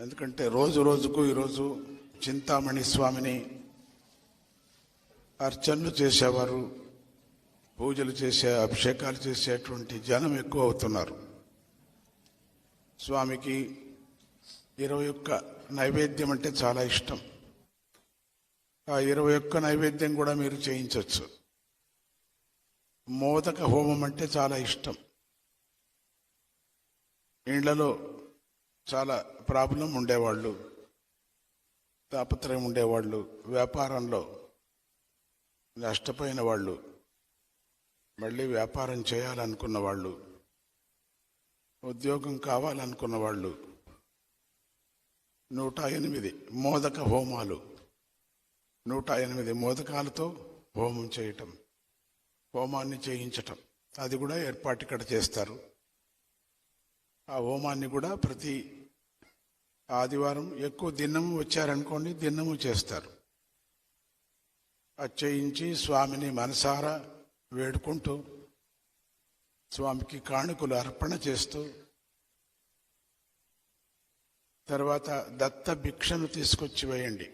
ఎందుకంటే రోజు రోజుకు ఈరోజు చింతామణి స్వామిని అర్చనలు చేసేవారు, పూజలు చేసే, అభిషేకాలు చేసేటువంటి జనం ఎక్కువ అవుతున్నారు. స్వామికి 21 నైవేద్యం అంటే చాలా ఇష్టం. ఆ 21 నైవేద్యం కూడా మీరు చేయించవచ్చు. మోదక హోమం అంటే చాలా ఇష్టం. ఇండ్లలో చాలా ప్రాబ్లం ఉండేవాళ్ళు, తాపత్రయం ఉండేవాళ్ళు, వ్యాపారంలో నష్టపోయిన వాళ్ళు, మళ్ళీ వ్యాపారం చేయాలనుకున్న వాళ్ళు, ఉద్యోగం కావాలనుకున్న వాళ్ళు 108 మోదక హోమాలు, 108 మోదకాలతో హోమం చేయటం, హోమాన్ని చేయించటం, అది కూడా ఏర్పాటు ఇక్కడ చేస్తారు. ఆ హోమాన్ని కూడా ప్రతి ఆదివారం ఎక్కువ దినము వచ్చారనుకోండి, దినము చేస్తారు. అది చేయించి స్వామిని మనసారా వేడుకుంటూ, స్వామికి కానుకలు అర్పణ చేస్తూ, తర్వాత దత్త భిక్షను తీసుకొచ్చి వేయండి.